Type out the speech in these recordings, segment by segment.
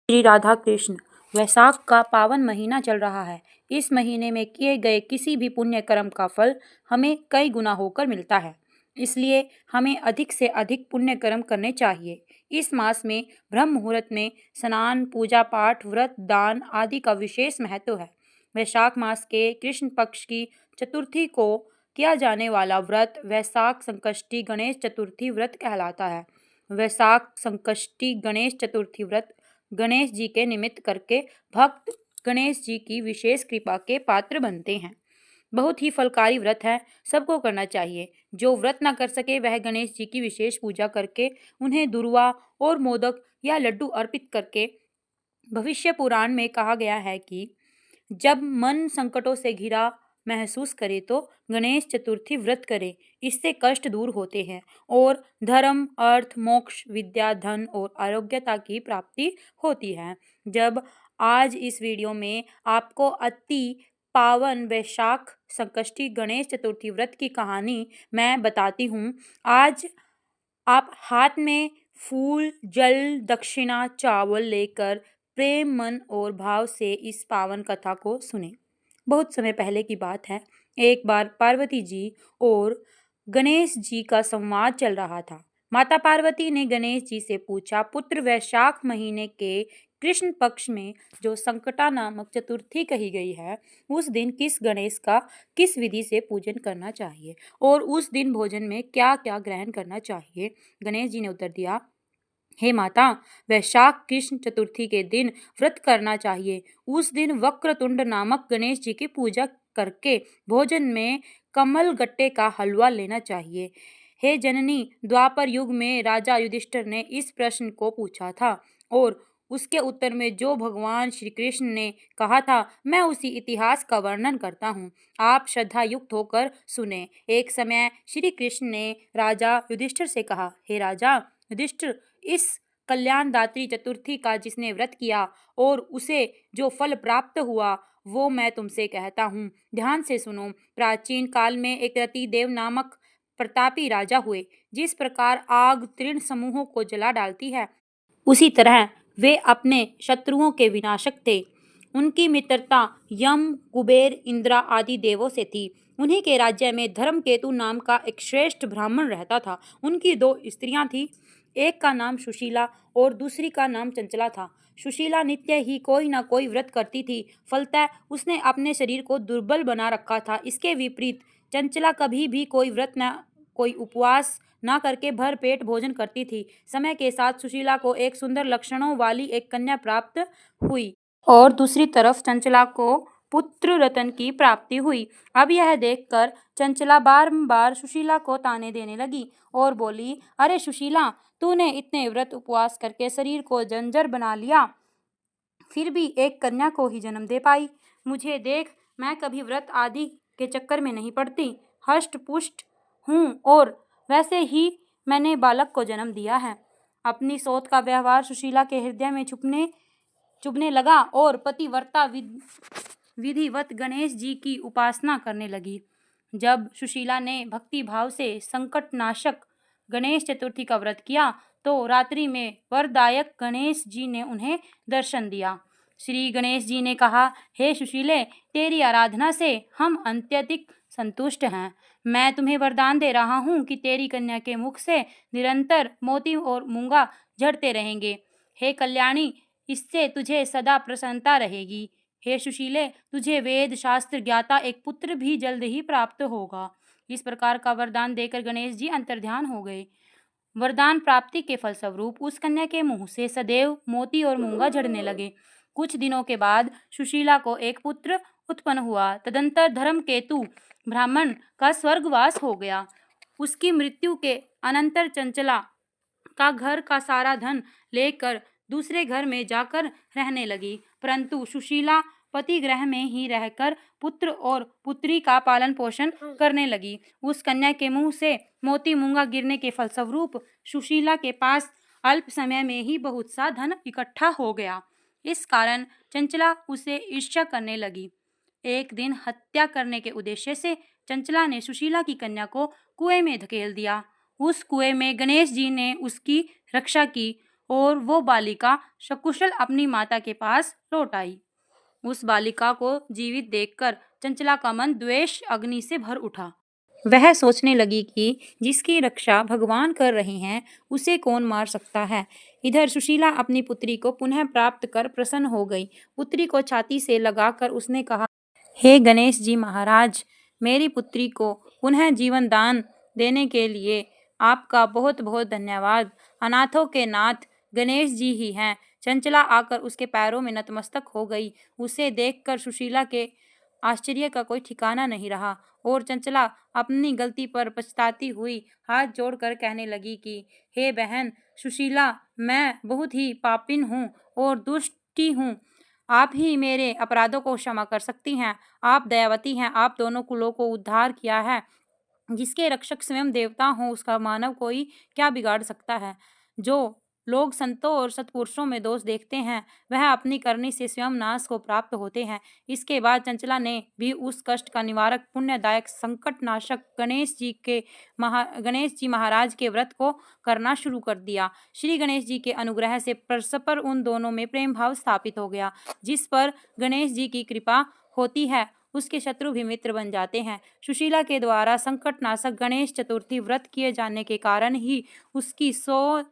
श्री राधा कृष्ण। वैशाख का पावन महीना चल रहा है। इस महीने में किए गए किसी भी पुण्य कर्म का फल हमें कई गुना होकर मिलता है। इसलिए हमें अधिक से अधिक पुण्य कर्म करने चाहिए। इस मास में ब्रह्म मुहूर्त में स्नान, पूजा पाठ, व्रत, दान आदि का विशेष महत्व है। वैशाख मास के कृष्ण पक्ष की चतुर्थी को किया जाने वाला व्रत वैशाख संकष्टी गणेश चतुर्थी व्रत कहलाता है। वैशाख संकष्टी गणेश चतुर्थी व्रत गणेश जी के निमित्त करके भक्त गणेश जी की विशेष कृपा के पात्र बनते हैं। बहुत ही फलकारी व्रत है, सबको करना चाहिए। जो व्रत न कर सके वह गणेश जी की विशेष पूजा करके उन्हें दुर्वा और मोदक या लड्डू अर्पित करके। भविष्य पुराण में कहा गया है कि जब मन संकटों से घिरा महसूस करे तो गणेश चतुर्थी व्रत करे। इससे कष्ट दूर होते हैं और धर्म, अर्थ, मोक्ष, विद्या, धन और आरोग्यता की प्राप्ति होती है। जब आज इस वीडियो में आपको अति पावन वैशाख संकष्टी गणेश चतुर्थी व्रत की कहानी मैं बताती हूँ। आज आप हाथ में फूल, जल, दक्षिणा, चावल लेकर प्रेम, मन और भाव से इस पावन कथा को सुने। बहुत समय पहले की बात है। एक बार पार्वती जी और गणेश जी का संवाद चल रहा था। माता पार्वती ने गणेश जी से पूछा, पुत्र, वैशाख महीने के कृष्ण पक्ष में जो संकटा नामक चतुर्थी कही गई है, उस दिन किस गणेश का किस विधि से पूजन करना चाहिए और उस दिन भोजन में क्या क्या ग्रहण करना चाहिए। गणेश जी ने उत्तर दिया, हे माता, वैशाख कृष्ण चतुर्थी के दिन व्रत करना चाहिए। उस दिन वक्रतुंड नामक गणेश जी की पूजा करके भोजन में कमल गट्टे का हलवा लेना चाहिए। हे जननी, द्वापर युग में राजा युधिष्ठिर ने इस प्रश्न को पूछा था और उसके उत्तर में जो भगवान श्री कृष्ण ने कहा था, मैं उसी इतिहास का वर्णन करता हूँ। आप श्रद्धा युक्त होकर सुने। एक समय श्री कृष्ण ने राजा युधिष्ठिर से कहा, हे राजा युधिष्ठिर, इस कल्याणदात्री चतुर्थी का जिसने व्रत किया और उसे जो फल प्राप्त हुआ वो मैं तुमसे कहता हूँ। ध्यान से सुनो। प्राचीन काल में एक रतिदेव नामक प्रतापी राजा हुए। जिस प्रकार आग तृण समूहों को जला डालती है, उसी तरह वे अपने शत्रुओं के विनाशक थे। उनकी मित्रता यम, कुबेर, इंद्रा आदि देवों से थी। उन्हीं के राज्य में धर्मकेतु नाम का एक श्रेष्ठ ब्राह्मण रहता था। उनकी दो स्त्रियां थी, एक का नाम सुशीला और दूसरी का नाम चंचला था। सुशीला नित्य ही कोई ना कोई व्रत करती थी, फलतः उसने अपने शरीर को दुर्बल बना रखा था। इसके विपरीत चंचला कभी भी कोई व्रत न कोई उपवास ना करके भर पेट भोजन करती थी। समय के साथ सुशीला को एक सुंदर लक्षणों वाली एक कन्या प्राप्त हुई और दूसरी तरफ चंचला को पुत्र रतन की प्राप्ति हुई। अब यह देखकर चंचला बारंबार सुशीला को ताने देने लगी और बोली, अरे सुशीला, तूने इतने व्रत उपवास करके शरीर को जंजर बना लिया, फिर भी एक कन्या को ही जन्म दे पाई। मुझे देख, मैं कभी व्रत आदि के चक्कर में नहीं पड़ती, हष्ट पुष्ट हूँ और वैसे ही मैंने बालक को जन्म दिया है। अपनी सोच का व्यवहार सुशीला के हृदय में चुभने लगा और पतिव्रता विधिवत गणेश जी की उपासना करने लगी। जब सुशीला ने भक्ति भाव से संकट नाशक गणेश चतुर्थी का व्रत किया तो रात्रि में वरदायक गणेश जी ने उन्हें दर्शन दिया। श्री गणेश जी ने कहा, हे सुशीले, तेरी आराधना से हम अत्यधिक संतुष्ट हैं। मैं तुम्हें वरदान दे रहा हूँ कि तेरी कन्या के मुख से निरंतर मोती और मूंगा झड़ते रहेंगे। हे कल्याणी, इससे तुझे सदा प्रसन्नता रहेगी। हे सुशीले, तुझे वेद शास्त्र ज्ञाता एक पुत्र भी जल्द ही प्राप्त होगा। इस प्रकार का वरदान देकर गणेश जी अंतर्ध्यान हो गए। वरदान प्राप्ति के फलस्वरूप उस कन्या के मुंह से सदैव मोती और मूंगा झड़ने लगे। कुछ दिनों के बाद सुशीला को एक पुत्र उत्पन्न हुआ। तदंतर धर्मकेतु ब्राह्मण का स्वर्गवास हो गया। उसकी मृत्यु के अनंतर चंचला का घर का सारा धन लेकर दूसरे घर में जाकर रहने लगी, परंतु सुशीला पति गृह में ही रहकर पुत्र और पुत्री का पालन पोषण करने लगी। उस कन्या के मुंह से मोती मूंगा गिरने के फलस्वरूप सुशीला के पास अल्प समय में ही बहुत सा धन इकट्ठा हो गया। इस कारण चंचला उसे ईर्ष्या करने लगी। एक दिन हत्या करने के उद्देश्य से चंचला ने सुशीला की कन्या को कुएं में धकेल दिया। उस कुएं में गणेश जी ने उसकी रक्षा की और वो बालिका सकुशल अपनी माता के पास लौट आई। उस बालिका को जीवित देखकर चंचला का मन द्वेष अग्नि से भर उठा। वह सोचने लगी कि जिसकी रक्षा भगवान कर रहे हैं उसे कौन मार सकता है। इधर सुशीला अपनी पुत्री को पुनः प्राप्त कर प्रसन्न हो गई। पुत्री को छाती से लगाकर उसने कहा, हे गणेश जी महाराज, मेरी पुत्री को पुनः जीवन दान देने के लिए आपका बहुत बहुत धन्यवाद। अनाथों के नाथ गणेश जी ही हैं। चंचला आकर उसके पैरों में नतमस्तक हो गई। उसे देखकर सुशीला के आश्चर्य का कोई ठिकाना नहीं रहा और चंचला अपनी गलती पर पछताती हुई हाथ जोड़कर कहने लगी कि हे बहन सुशीला, मैं बहुत ही पापिन हूँ और दुष्टी हूँ। आप ही मेरे अपराधों को क्षमा कर सकती हैं। आप दयावती हैं। आप दोनों कुलों को उद्धार किया है। जिसके रक्षक स्वयं देवता हों उसका मानव कोई क्या बिगाड़ सकता है। जो लोग संतों और सत्पुरुषों में दोष देखते हैं वह अपनी करनी से स्वयं नाश को प्राप्त होते हैं। इसके बाद चंचला ने भी उस कष्ट का निवारक पुण्यदायक संकट नाशक गणेश जी महाराज के व्रत को करना शुरू कर दिया। श्री गणेश जी के अनुग्रह से परस्पर उन दोनों में प्रेम भाव स्थापित हो गया। जिस पर गणेश जी की कृपा होती है उसके शत्रु भी मित्र बन जाते हैं। सुशीला के द्वारा संकटनाशक गणेश चतुर्थी व्रत किए जाने के कारण ही उसकी सोच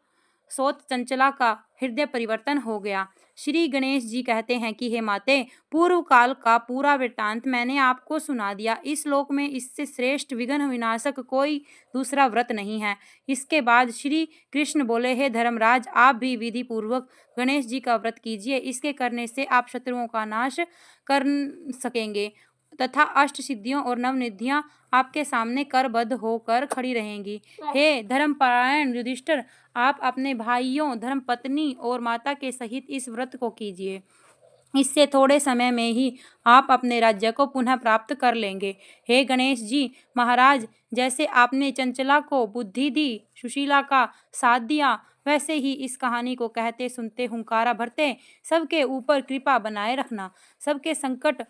चंचला का हृदय परिवर्तन हो गया। श्री गणेश जी कहते हैं कि हे माते, पूर्व काल का पूरा वृत्तांत मैंने आपको सुना दिया। इस लोक में इससे श्रेष्ठ विघ्न विनाशक कोई दूसरा व्रत नहीं है। इसके बाद श्री कृष्ण बोले, हे धर्मराज, आप भी विधि पूर्वक गणेश जी का व्रत कीजिए। इसके करने से आप शत्रुओं का नाश कर सकेंगे तथा अष्ट सिद्धियों और नवनिधियां आपके सामने करबद्ध होकर खड़ी रहेंगी। हे धर्मपरायण युधिष्ठिर, आप अपने भाइयों, धर्मपत्नी और माता के सहित इस व्रत को कीजिए। इससे थोड़े समय में ही आप अपने राज्य को पुनः प्राप्त कर लेंगे। हे गणेश जी महाराज, जैसे आपने चंचला को बुद्धि दी, सुशीला का साथ दिया, वैसे ही इस कहानी को कहते सुनते हुंकारा भरते सबके ऊपर कृपा बनाए रखना, सबके संकट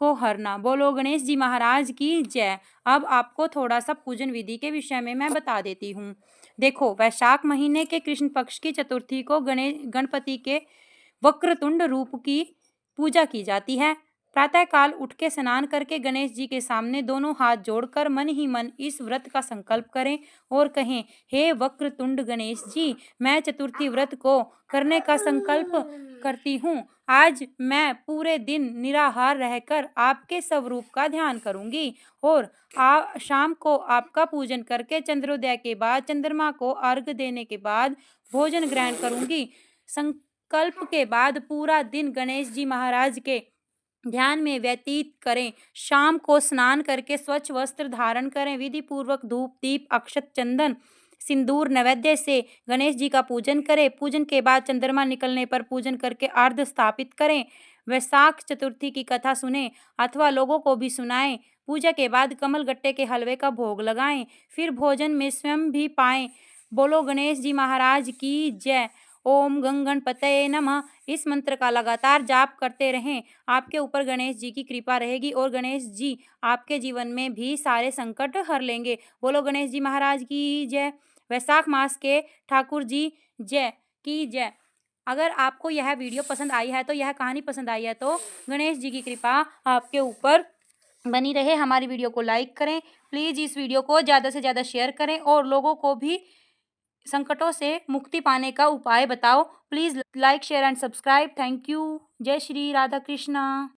को हरना। बोलो गणेश जी महाराज की जय। अब आपको थोड़ा सा पूजन विधि के विषय में मैं बता देती हूँ। देखो, वैशाख महीने के कृष्ण पक्ष की चतुर्थी को गणपति के वक्रतुंड रूप की पूजा की जाती है। प्रातःकाल उठ के स्नान करके गणेश जी के सामने दोनों हाथ जोड़कर मन ही मन इस व्रत का संकल्प करें और कहें, हे वक्रतुंड गणेश जी, मैं चतुर्थी व्रत को करने का संकल्प करती हूँ। आज मैं पूरे दिन निराहार रहकर आपके स्वरूप का ध्यान करूंगी और शाम को आपका पूजन करके चंद्रोदय के बाद चंद्रमा को अर्घ देने के बाद भोजन ग्रहण करूंगी। संकल्प के बाद पूरा दिन गणेश जी महाराज के ध्यान में व्यतीत करें। शाम को स्नान करके स्वच्छ वस्त्र धारण करें। विधि पूर्वक धूप, दीप, अक्षत, चंदन, सिंदूर, नैवेद्य से गणेश जी का पूजन करें। पूजन के बाद चंद्रमा निकलने पर पूजन करके अर्घ स्थापित करें। वैशाख चतुर्थी की कथा सुने अथवा लोगों को भी सुनाएं। पूजा के बाद कमल गट्टे के हलवे का भोग लगाएं। फिर भोजन में स्वयं भी पाएं। बोलो गणेश जी महाराज की जय। ओम गं गणपतये नमः इस मंत्र का लगातार जाप करते रहें। आपके ऊपर गणेश जी की कृपा रहेगी और गणेश जी आपके जीवन में भी सारे संकट हर लेंगे। बोलो गणेश जी महाराज की जय। वैशाख मास के ठाकुर जी जय की जय। अगर आपको यह वीडियो पसंद आई है तो यह कहानी पसंद आई है तो गणेश जी की कृपा आपके ऊपर बनी रहे। हमारी वीडियो को लाइक करें। प्लीज़ इस वीडियो को ज़्यादा से ज़्यादा शेयर करें और लोगों को भी संकटों से मुक्ति पाने का उपाय बताओ। Please like, share and subscribe. Thank you. जय श्री राधा कृष्णा।